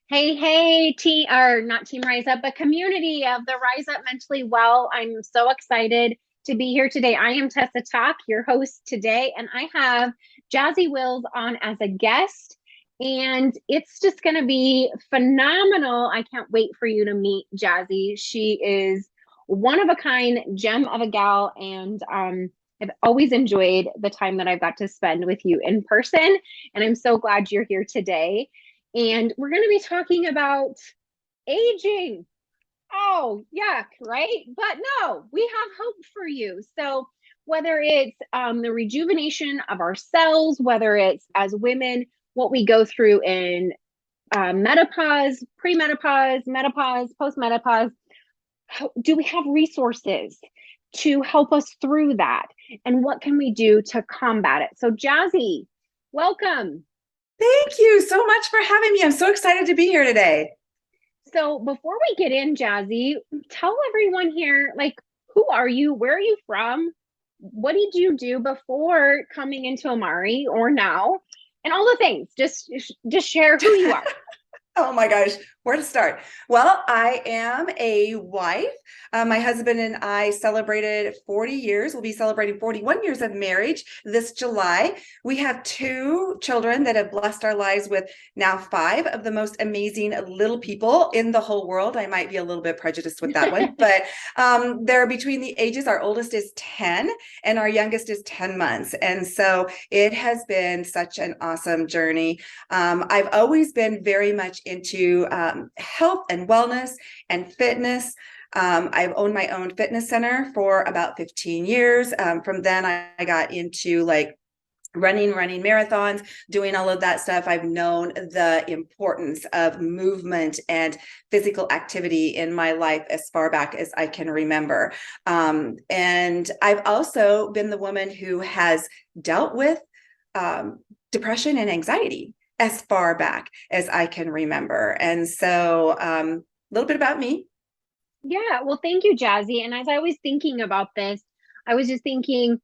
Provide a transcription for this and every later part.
Hey, hey, or not Team Rise Up, but community of the Rise Up Mentally Well. I'm so excited to be here today. I am Tessa Talk, your host today, and I have Jazzy Wills on as a guest. And it's just going to be phenomenal. I can't wait for you to meet Jazzy. She is one of a kind, gem of a gal, and I've always enjoyed the time that I've got to spend with you in person. And I'm so glad you're here today. And we're going to be talking about aging. Oh, yuck, right? But no, we have hope for you. So, whether it's the rejuvenation of our cells, whether it's as women, what we go through in menopause, premenopause, menopause, postmenopause, do we have resources to help us through that? And what can we do to combat it? So, Jazzy, welcome. Thank you so much for having me. I'm so excited to be here today. So before we get in, Jazzy, tell everyone here, like, who are you? Where are you from? What did you do before coming into Amari or now? And all the things. Just share who you are. Oh my gosh, where to start? Well, I am a wife. My husband and I celebrated 40 years. We'll be celebrating 41 years of marriage this July. We have two children that have blessed our lives with now five of the most amazing little people in the whole world. I might be a little bit prejudiced with that one, but they're between the ages. Our oldest is 10 and our youngest is 10 months. And so it has been such an awesome journey. I've always been very much into health and wellness and fitness. I've owned my own fitness center for about 15 years. From then I got into like running marathons, doing all of that stuff. I've known the importance of movement and physical activity in my life as far back as I can remember. And I've also been the woman who has dealt with depression and anxiety as far back as I can remember. And so a little bit about me. Yeah, well, thank you, Jazzy. And as I was thinking about this, I was just thinking,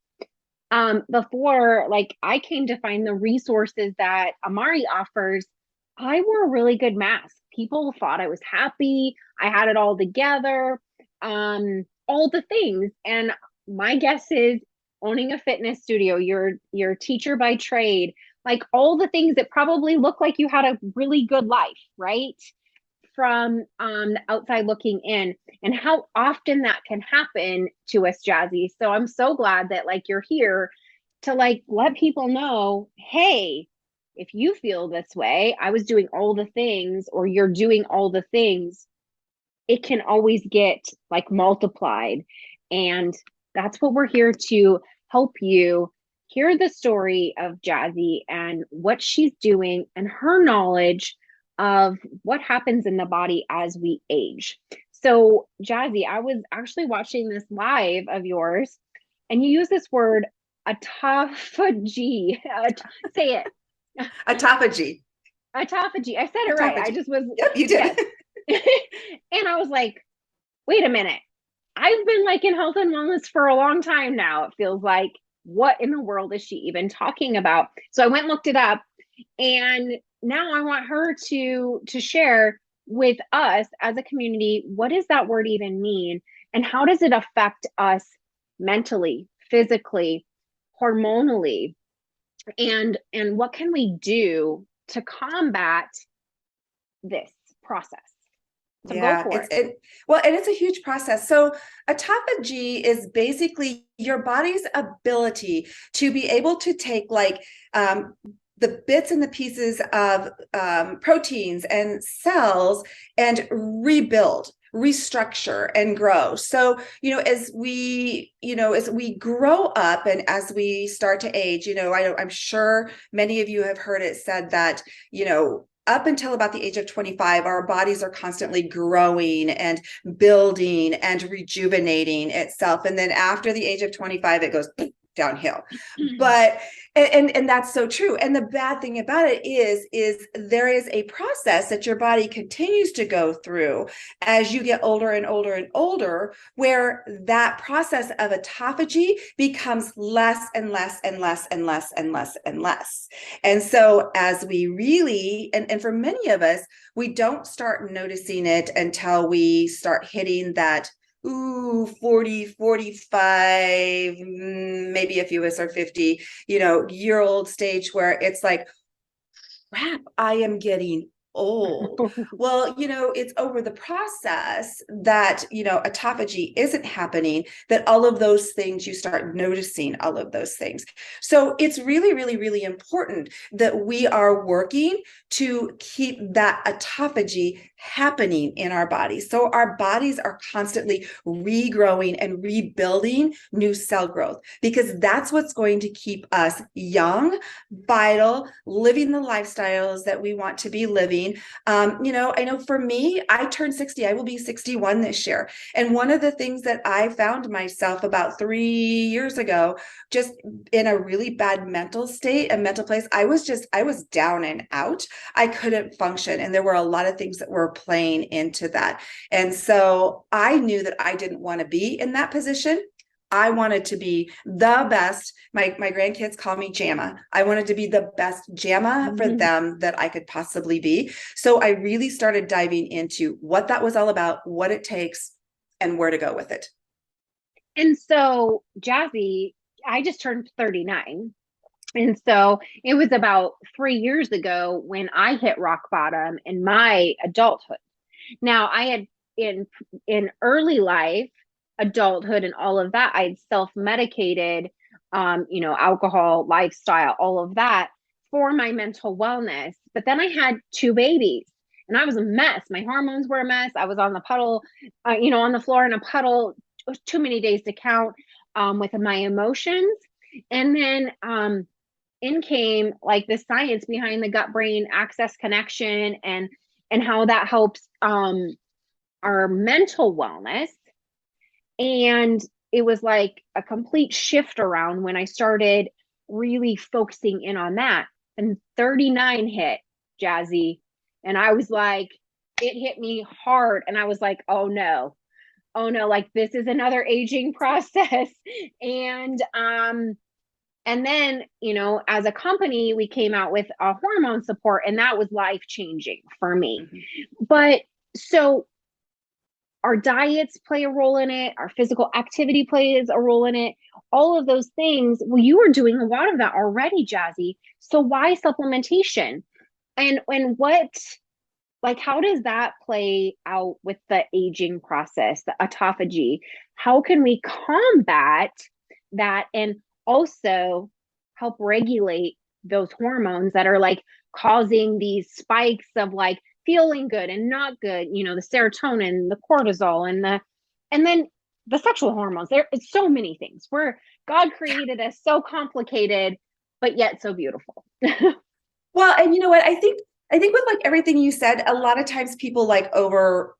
before like I came to find the resources that Amari offers, I wore a really good mask. People thought I was happy, I had it all together, all the things. And my guess is owning a fitness studio, you're a teacher by trade, like all the things that probably look like you had a really good life, right? From the outside looking in, and how often that can happen to us, Jazzy. So I'm so glad that like you're here to like let people know, hey, if you feel this way, I was doing all the things, or you're doing all the things, it can always get like multiplied. And that's what we're here to help you hear the story of Jazzy and what she's doing and her knowledge of what happens in the body as we age. So, Jazzy, I was actually watching this live of yours, and you use this word autophagy. Say it. Autophagy. Autophagy. I said it right. I Autophagy. just was, Yep, you did. yes. And I was like, wait a minute. I've been like in health and wellness for a long time now. It feels like, what in the world is she even talking about? So I went and looked it up, and now I want her to share with us as a community, what does that word even mean, and how does it affect us mentally, physically, hormonally, and what can we do to combat this process? So go Yeah, for it. well, and it's a huge process. So autophagy is basically your body's ability to be able to take like the bits and the pieces of proteins and cells and rebuild, restructure and grow. So, as we grow up and as we start to age, I'm sure many of you have heard it said that, up until about the age of 25, our bodies are constantly growing and building and rejuvenating itself. And then after the age of 25, it goes downhill. But and that's so true. And the bad thing about it is there is a process that your body continues to go through as you get older and older and older, where that process of autophagy becomes less and less and less and less and less and less. And so as we really, and for many of us, we don't start noticing it until we start hitting that 40, 45, maybe a few of us are 50, year old stage, where it's like, crap, I am getting old. Well, it's over the process that, autophagy isn't happening, that all of those things, you start noticing all of those things. So it's really, really, really important that we are working to keep that autophagy happening in our bodies. So our bodies are constantly regrowing and rebuilding new cell growth, because that's what's going to keep us young, vital, living the lifestyles that we want to be living. I know for me, I turned 60. I will be 61 this year. And one of the things that I found myself about 3 years ago, just in a really bad mental state, a mental place, I was down and out. I couldn't function. And there were a lot of things that were playing into that. And so I knew that I didn't want to be in that position. I wanted to be the best. My grandkids call me Jamma. I wanted to be the best Jamma for them that I could possibly be. So I really started diving into what that was all about, what it takes, and where to go with it. And so, Jazzy, I just turned 39. And so it was about 3 years ago when I hit rock bottom in my adulthood. Now, I had in early life, adulthood and all of that, I had self-medicated, alcohol, lifestyle, all of that for my mental wellness. But then I had two babies and I was a mess. My hormones were a mess. I was on the puddle, on the floor in a puddle, too many days to count, with my emotions. And then in came like the science behind the gut brain axis connection and how that helps our mental wellness. And it was like a complete shift around when I started really focusing in on that. And 39 hit, Jazzy. And I was like, it hit me hard. And I was like, oh no, like this is another aging process. And then, as a company, we came out with a hormone support, and that was life changing for me. Mm-hmm. But so our diets play a role in it, our physical activity plays a role in it, all of those things. Well, you were doing a lot of that already, Jazzy. So why supplementation? And what, like, how does that play out with the aging process, the autophagy? How can we combat that and also help regulate those hormones that are like causing these spikes of like feeling good and not good, the serotonin, the cortisol, and then the sexual hormones. It's so many things. God created us so complicated, but yet so beautiful. Well, and you know what? I think with like everything you said, a lot of times people like over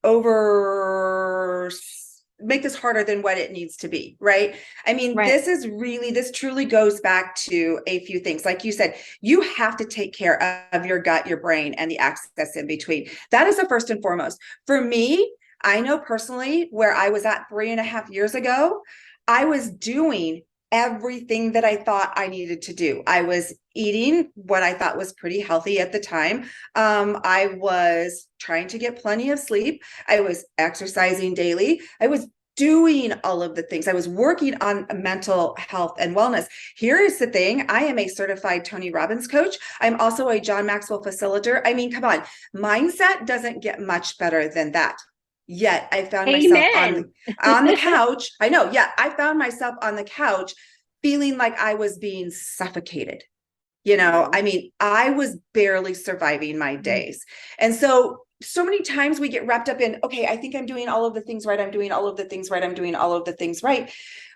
make this harder than what it needs to be, right? I mean, right. This truly goes back to a few things. Like you said, you have to take care of your gut, your brain, and the axis in between. That is the first and foremost. For me, I know personally where I was at 3.5 years ago, I was doing everything that I thought I needed to do. I was eating what I thought was pretty healthy at the time. I was trying to get plenty of sleep. I was exercising daily. I was doing all of the things. I was working on mental health and wellness. Here is the thing. I am a certified Tony Robbins coach. I'm also a John Maxwell facilitator. I mean, come on, mindset doesn't get much better than that. Yet I found myself on the couch. I know. Yeah. I found myself on the couch feeling like I was being suffocated. I mean, I was barely surviving my days. And so many times we get wrapped up in, okay, I think I'm doing all of the things right. I'm doing all of the things right. I'm doing all of the things right.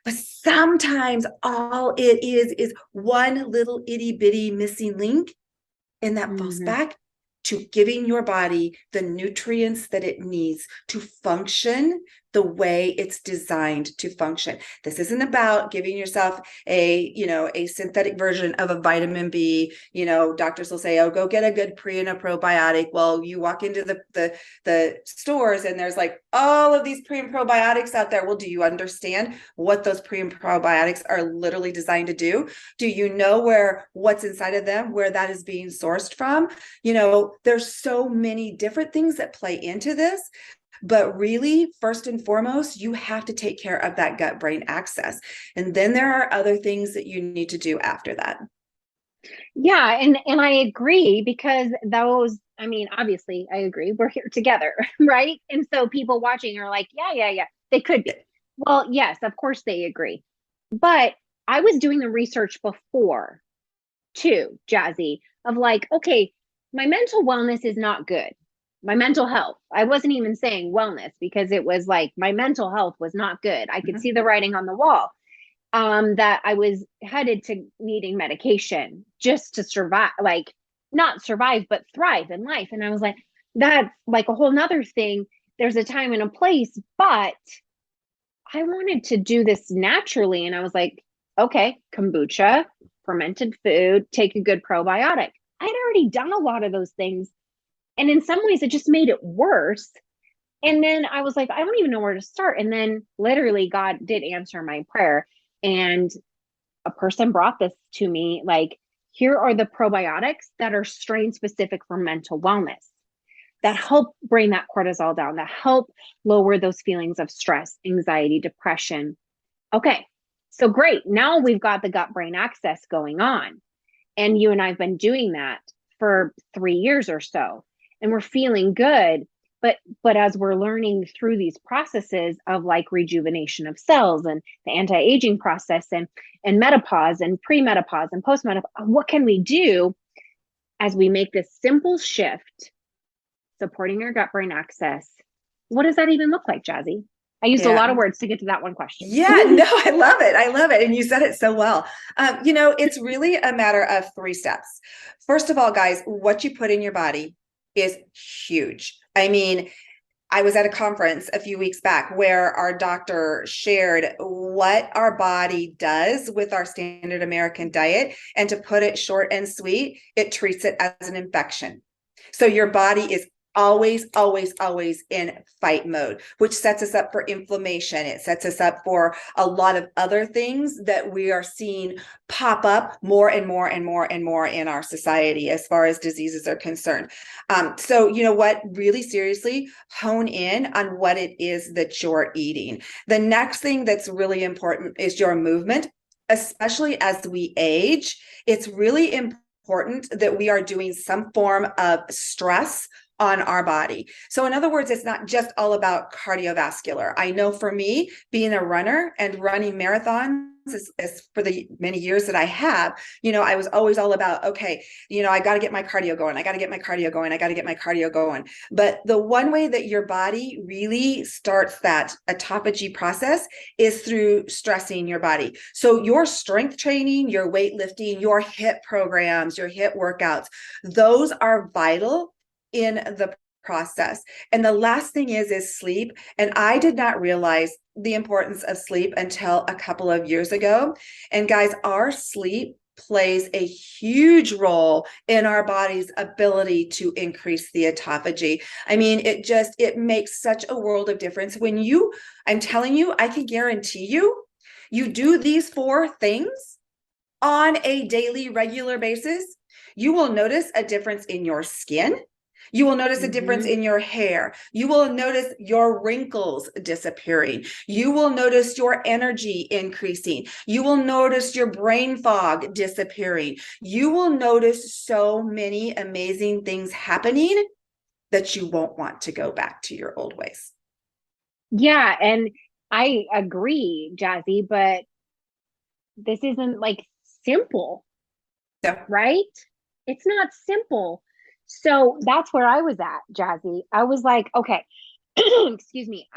But sometimes all it is one little itty bitty missing link, and that falls back to giving your body the nutrients that it needs to function, the way it's designed to function. This isn't about giving yourself a synthetic version of a vitamin B. Doctors will say, oh, go get a good pre and a probiotic. Well, you walk into the stores and there's like all of these pre and probiotics out there. Well, do you understand what those pre and probiotics are literally designed to do? Do you know what's inside of them, where that is being sourced from? There's so many different things that play into this. But really, first and foremost, you have to take care of that gut brain axis. And then there are other things that you need to do after that. Yeah, and I agree, because I mean, obviously I agree. We're here together, right? And so people watching are like, yeah, they could be. Well, yes, of course they agree. But I was doing the research before too, Jazzy, of like, okay, my mental wellness is not good. My mental health. I wasn't even saying wellness, because it was like my mental health was not good. I could see the writing on the wall, that I was headed to needing medication just to survive, like not survive, but thrive in life. And I was like, that's like a whole nother thing. There's a time and a place, but I wanted to do this naturally. And I was like, okay, kombucha, fermented food, take a good probiotic. I'd already done a lot of those things. And in some ways, it just made it worse. And then I was like, I don't even know where to start. And then literally, God did answer my prayer. And a person brought this to me like, here are the probiotics that are strain specific for mental wellness, that help bring that cortisol down, that help lower those feelings of stress, anxiety, depression. Okay, so great. Now we've got the gut brain axis going on. And you and I have been doing that for 3 years or so. And we're feeling good. But as we're learning through these processes of like rejuvenation of cells and the anti-aging process and menopause and pre-menopause and post-menopause, what can we do as we make this simple shift, supporting our gut brain axis? What does that even look like, Jazzy? I used a Yeah. lot of words to get to that one question. Yeah, no, I love it. I love it. And you said it so well. It's really a matter of 3 steps. First of all, guys, what you put in your body is huge. I mean, I was at a conference a few weeks back where our doctor shared what our body does with our standard American diet. And to put it short and sweet, it treats it as an infection. So your body is always, always, always in fight mode, which sets us up for inflammation. It sets us up for a lot of other things that we are seeing pop up more and more and more and more in our society as far as diseases are concerned. So you know what, really seriously hone in on what it is that you're eating. The next thing that's really important is your movement, especially as we age. It's really important that we are doing some form of stress on our body. So in other words, it's not just all about cardiovascular. I know for me, being a runner and running marathons as for the many years that I have, I was always all about, okay, I got to get my cardio going. I got to get my cardio going. I got to get my cardio going. But the one way that your body really starts that autophagy process is through stressing your body. So your strength training, your weightlifting, your HIIT programs, your HIIT workouts, those are vital in the process. And the last thing is sleep. And I did not realize the importance of sleep until a couple of years ago. And guys, our sleep plays a huge role in our body's ability to increase the autophagy. I mean, it makes such a world of difference when I'm telling you, I can guarantee you do these 4 things on a daily, regular basis, you will notice a difference in your skin. You will notice a difference in your hair. You will notice your wrinkles disappearing. You will notice your energy increasing. You will notice your brain fog disappearing. You will notice so many amazing things happening that you won't want to go back to your old ways. Yeah, and I agree, Jazzy, but this isn't like simple, So, right? It's not simple. So that's where I was at, Jazzy. I was like, okay, excuse me.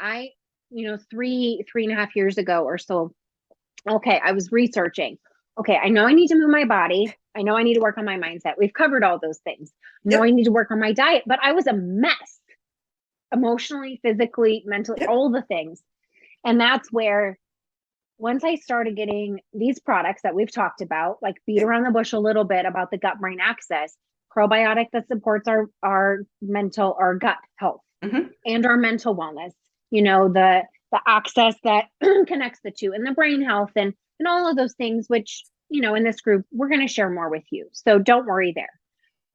Three and a half years ago or so, okay, I was researching. Okay, I know I need to move my body. I know I need to work on my mindset. We've covered all those things. I know I need to work on my diet, but I was a mess. emotionally, physically, mentally, Yep. all the things. And that's where once I started getting these products that we've talked about, like beat Yep. around the bush a little bit about the gut brain axis, probiotic that supports our mental, our gut health Hmm. and our mental wellness, the access that connects the two and the brain health and all of those things, which, in this group, we're going to share more with you. So don't worry there.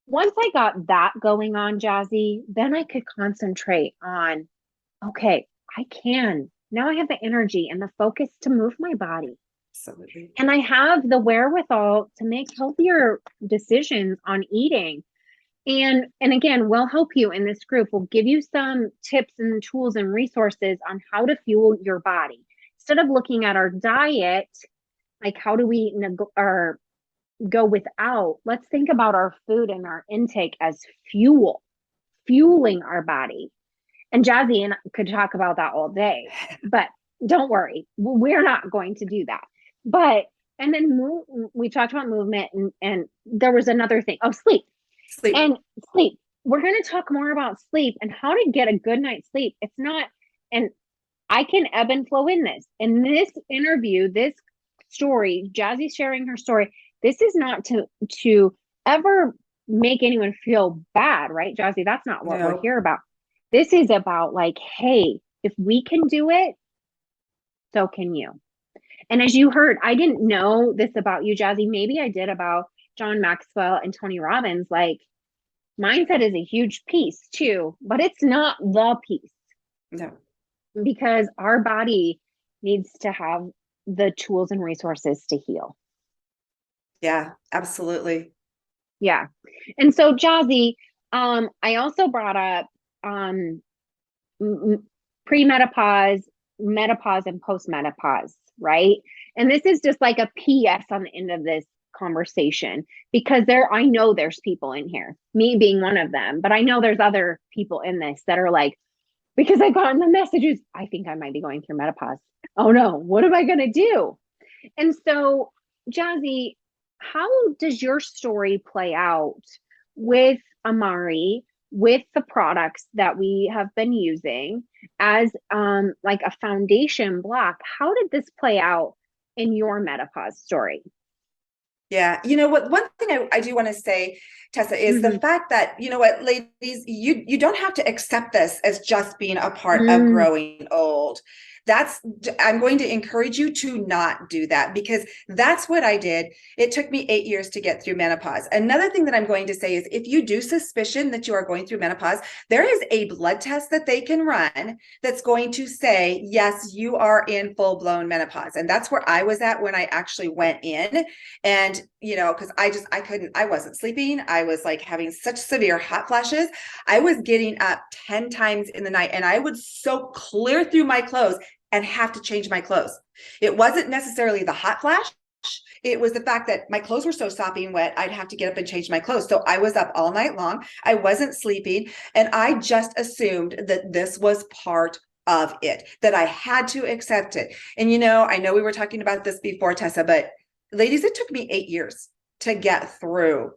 Once I got that going on, Jazzy, then I could concentrate on, okay, I can. Now I have the energy and the focus to move my body. Absolutely. And I have the wherewithal to make healthier decisions on eating. And again, we'll help you in this group. We'll give you some tips and tools and resources on how to fuel your body. Instead of looking at our diet, like how do we or go without, let's think about our food and our intake as fuel, fueling our body. And Jazzy and I could talk about that all day, but don't worry, we're not going to do that. But and then we talked about movement, and there was another thing. Oh, sleep Sleep. and sleep. We're going to talk more about sleep and how to get a good night's sleep. It's not, and I can ebb and flow in this. In this interview, this story, Jazzy sharing her story. This is not to ever make anyone feel bad, right, Jazzy? That's not what we're No. here about. This is about like, hey, if we can do it, so can you. And as you heard, I didn't know this about you, Jazzy. Maybe I did about John Maxwell and Tony Robbins. Like, mindset is a huge piece too, but it's not the piece No. because our body needs to have the tools and resources to heal. Yeah, absolutely. Yeah. And so, Jazzy, I also brought up premenopause, menopause, and postmenopause, right? And this is just like a PS on the end of this conversation because I know there's people in here, me being one of them, but I know there's other people in this that are like, because I got in the messages, I think I might be going through menopause. Oh no, what am I going to do? And so, Jazzy, how does your story play out with Amari, with the products that we have been using as like a foundation block? How did this play out in your menopause story? Yeah. You know what? One thing I do want to say, Tessa, is the Mm-hmm. fact that, you know what, ladies, you don't have to accept this as just being a part of Mm, growing old. That's, I'm going to encourage you to not do that because that's what I did. It took me 8 years to get through menopause. Another thing that I'm going to say is if you do suspicion that you are going through menopause, there is a blood test that they can run that's going to say, yes, you are in full blown menopause. And that's where I was at when I actually went in. And, you know, because I wasn't sleeping. I was like having such severe hot flashes. I was getting up 10 times in the night and I would so clear through my clothes and have to change my clothes. It wasn't necessarily the hot flash. It was the fact that my clothes were so sopping wet, I'd have to get up and change my clothes. So I was up all night long. I wasn't sleeping. And I just assumed that this was part of it, that I had to accept it. And, you know, I know we were talking about this before, Tessa, but ladies, it took me 8 years to get through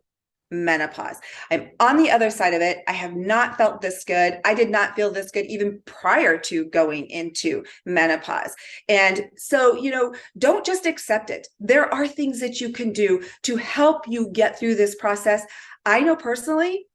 menopause. I'm on the other side of it. I have not felt this good. I did not feel this good even prior to going into menopause. And so, you know, don't just accept it. There are things that you can do to help you get through this process. I know personally,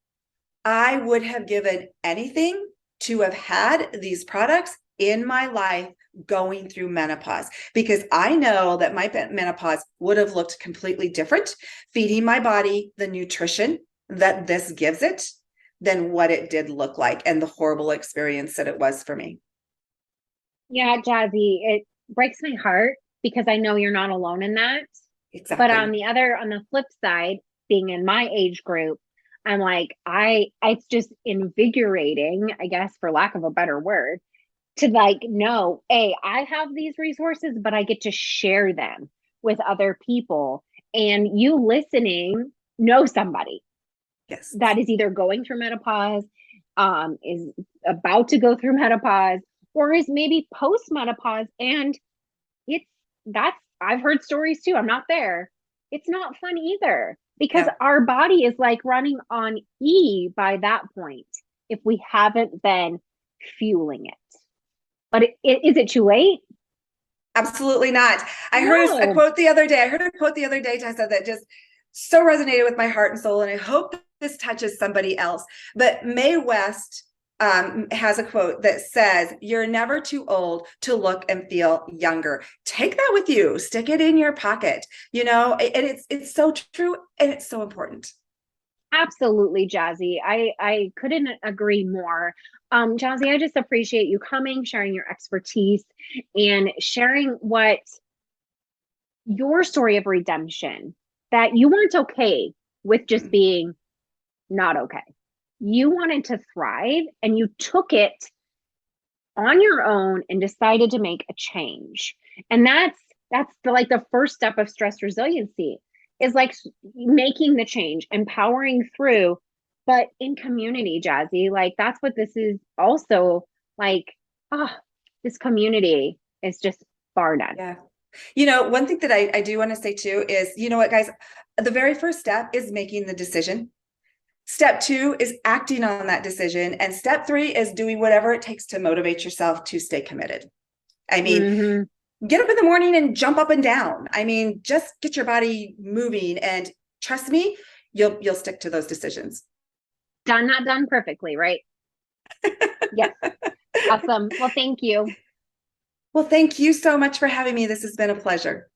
I would have given anything to have had these products in my life going through menopause because I know that my menopause would have looked completely different, feeding my body the nutrition that this gives it than what it did look like and the horrible experience that it was for me. yeah, Jazzy, it breaks my heart because I know you're not alone in that. But Exactly. on the flip side, being in my age group, I'm like, it's just invigorating, I guess, for lack of a better word, to like know, I have these resources, but I get to share them with other people. And you listening know somebody Yes. that is either going through menopause, is about to go through menopause, or is maybe post menopause. And it's that's I've heard stories too. I'm not there. It's not fun either because No. our body is like running on E by that point if we haven't been fueling it. But is it too late? Absolutely not. I heard a No. quote the other day. I heard a quote the other day, Tessa, that just so resonated with my heart and soul. And I hope this touches somebody else. But Mae West has a quote that says, "You're never too old to look and feel younger." Take that with you. Stick it in your pocket. And it's so true and it's so important. Absolutely, Jazzy. I couldn't agree more. Jazzy, I just appreciate you coming, sharing your expertise, and sharing what your story of redemption, that you weren't okay with just being not okay. You wanted to thrive and you took it on your own and decided to make a change. And that's the first step of stress resiliency, is like making the change, empowering through, but in community, Jazzy. Like that's what this is also like. Ah, oh, this community is just bar none. Yeah. One thing that I do want to say too is, you know what, guys, the very first step is making the decision. Step 2 is acting on that decision. And step 3 is doing whatever it takes to motivate yourself to stay committed. I mean, get up in the morning and jump up and down. I mean, just get your body moving, and trust me, you'll stick to those decisions. Done, not done perfectly, right? Yes. Awesome. Well, thank you. Well, thank you so much for having me. This has been a pleasure.